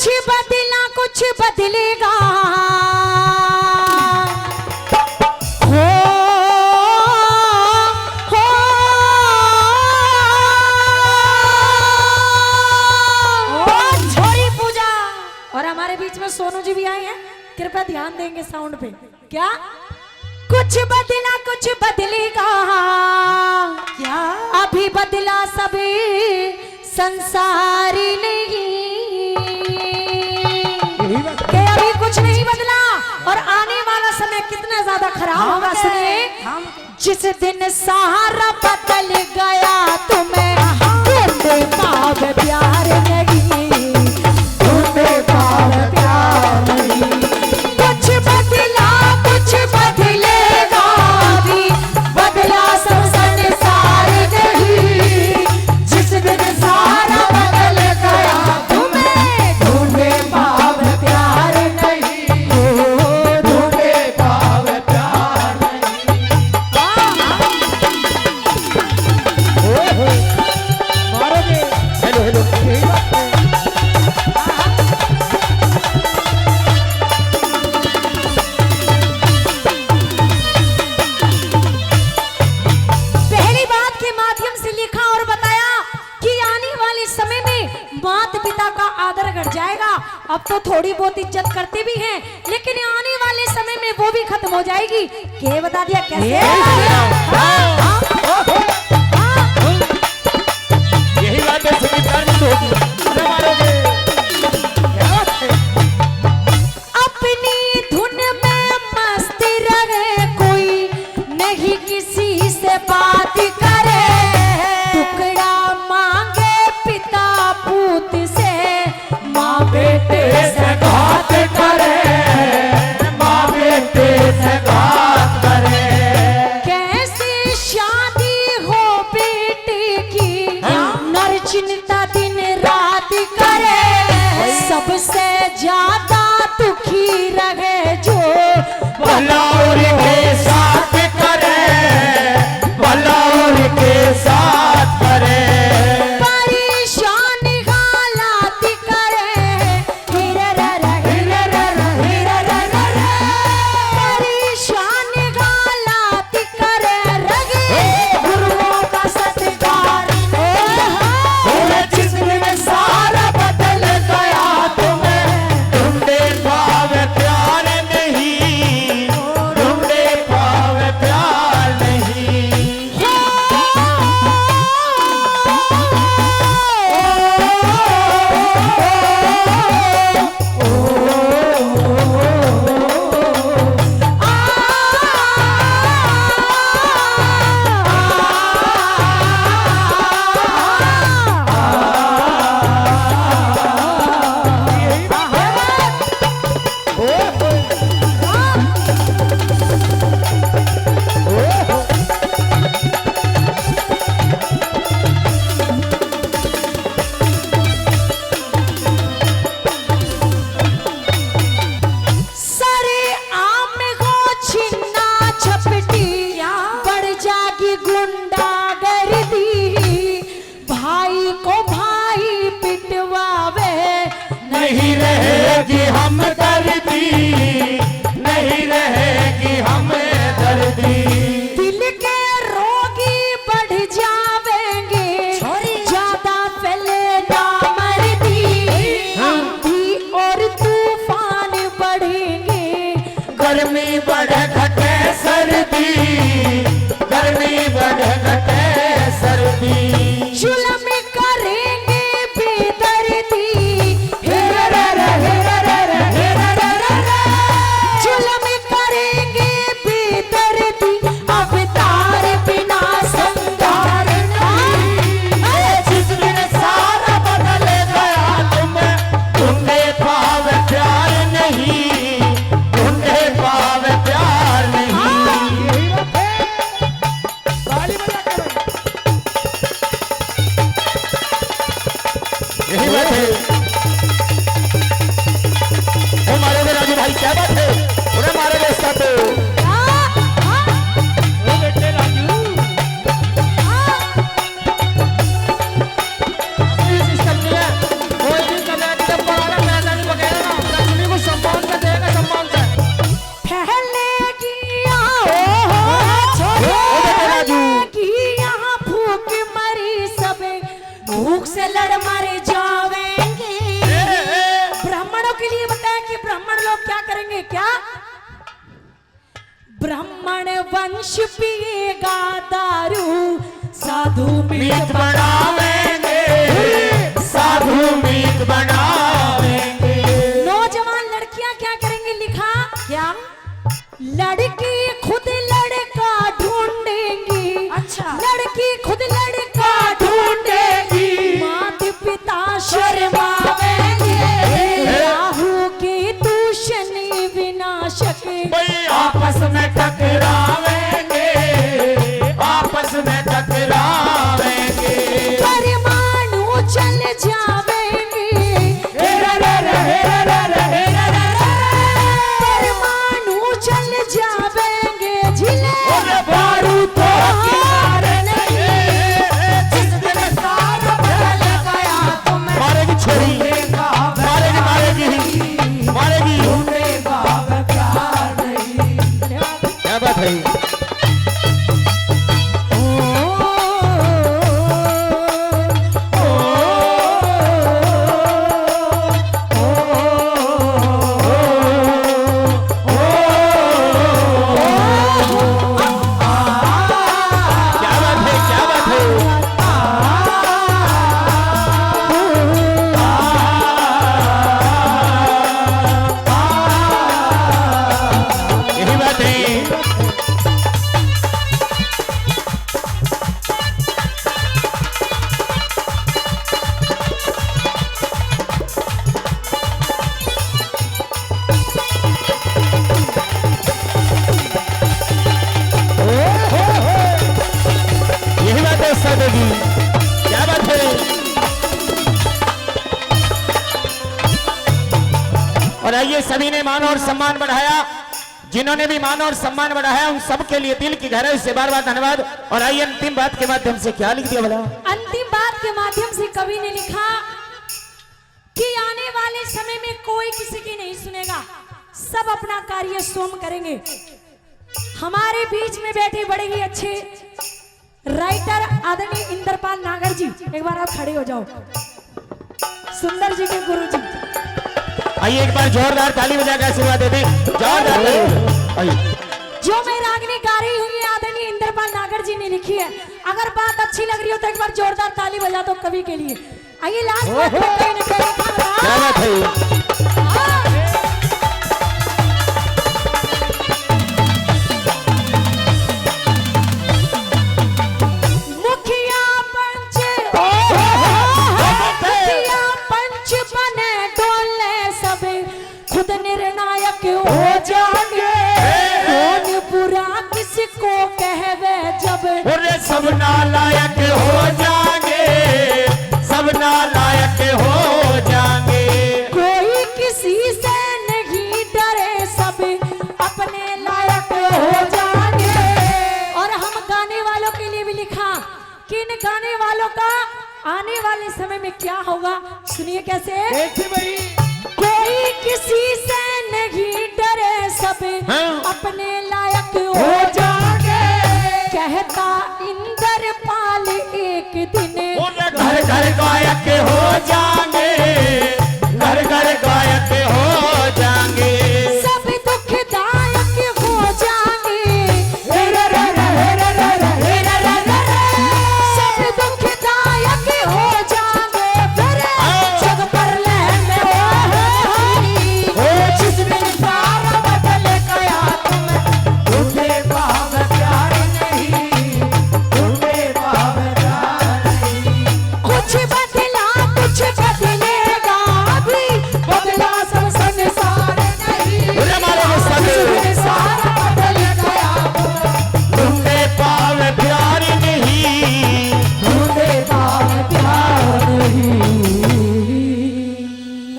कुछ बदला कुछ बदलेगा, हो छोरी पूजा। और हमारे बीच में सोनू जी भी आए हैं, कृपया ध्यान देंगे साउंड पे। क्या कुछ बदला कुछ बदलेगा, क्या अभी बदला सभी संसारी नहीं, कि अभी कुछ नहीं बदला और आने वाला समय कितना ज्यादा खराब होगा। सुनिए, जिस दिन सहारा बदल गया तुम्हें ढूंढे पावे प्यार नहीं, ढूंढे पावे प्यार नहीं। कुछ बदला कुछ बदलेगा, अभी बदला सब संसार नहीं, जिस दिन सहारा बदल गया तुम्हें ढूंढे पावे प्यार नहीं, ढूंढे पावे प्यार नहीं। मारोगे। हेलो हेलो, यही बात है। पहली बात के माध्यम से लिखा और बताया कि आने वाले समय में माता पिता का आदर घट जाएगा। अब तो थोड़ी बहुत इज्जत करते भी हैं, लेकिन आने वाले समय में वो भी खत्म हो जाएगी। क्या बता दिया कैसे? यही बात है, संगीतकार जी होगी। अरे मारोगे। क्या बात है? अपनी धुन में मस्त रहे, कोई नहीं किसी से बात करे, टुकड़ा मांगे पिता पूत से, माँ बेटे से घात करे, माँ बेटे से घात करे। कैसी शादी हो बेटे की, नर चिंता दिन रात करे, सबसे ज्यादा दुखी रहे जो बलौर के साथ करे, बलौर के साथ करे। परेशान हालात करे, परेशान हालात करे, रगे गुरुओं का सत्कार। जिस दिन सारा बदल गया तुम्हें ढूंढे पावे प्यार नहीं, ढूंढे पावे प्यार नहीं। सरे आम हो छिन्ना झपटी, बढ़ जागी गुंडागर्दी, भाई को भाई पिटवावे, नहीं रहेगी हम दर्दी, नहीं रहेगी हमें दर्दी। दिल के रोगी बढ़ जावेंगे, ज्यादा फैले ना मर्दी, आंधी और तूफान बढ़ेंगे, गर्मी बढ़ घटे सर्दी, गर्मी बढ़ घटे सर्दी। जुल्म करेंगे बेदर्दी, जुल्म करेंगे बेदर्दी, अब तार बिना संगार नहीं। जिस दिन सारा बदल गया तुम्हें ढूंढे पावे प्यार नहीं, ढूंढे पावे प्यार नहीं। ब्राह्मण वंश पिएगा दारू, साधु मीत बनावेंगे, साधु मीत बनावेंगे। नौजवान लड़कियां क्या करेंगी, लिखा क्या, लड़की खुद लड़का ढूंढेंगी। अच्छा, लड़की खुद लड़का ढूंढेगी, माता पिता शर्मावेंगे, राहु के दूषणी विनाशक आपस में टकरावेंगे, आपस में टकरावेंगे। परमाणु चल जावेंगे, परमाणु चल जावेंगे, झिले बारूद तो किनारे नहीं, जिस दिन सारा बदल गया तुम्हें मारेगी छोरी, मारेगी मारेगी मारेगी। क्या बात है? क्या बात है? और आइए, सभी ने मान और सम्मान बढ़ाया, जिन्होंने भी मान और सम्मान बढ़ाया उन सबके लिए दिल की गहराई से बार बार धन्यवाद। और आइए, अंतिम बात के माध्यम से क्या लिख दिया बोला? अंतिम बात के माध्यम से कवि ने लिखा कि आने वाले समय में कोई किसी की नहीं सुनेगा, सब अपना कार्य स्वयं करेंगे। हमारे बीच में बैठे बड़े ही अच्छे राइटर आदरणीय इंद्रपाल नागर जी, एक बार आप खड़े हो जाओ, सुंदर जी के गुरु जी। आइए एक बार जोरदार ताली बजा के आशीर्वाद दे दें, जोरदार ताली। जो मैं रागनी गा रही हूँ ये आदरणीय इंद्रपाल नागर जी ने लिखी है। अगर बात अच्छी लग रही हो तो एक बार जोरदार ताली बजा दो कवि के लिए। आइए लास्ट क्या बात है? निर्णायक हो जाएंगे, कौन बुरा किसको कहवे जब, सब नालायक हो जाएंगे, सब नालायक हो जाएंगे। कोई किसी से नहीं डरे, सब अपने लायक हो जाएंगे। और हम गाने वालों के लिए भी लिखा कि इन गाने वालों का आने वाले समय में क्या होगा, सुनिए कैसे। भाई, कोई किसी से नहीं डरे, सब अपने लायक हो जाएंगे, कहता इंद्रपाल एक दिन घर घर गायक हो जाएंगे।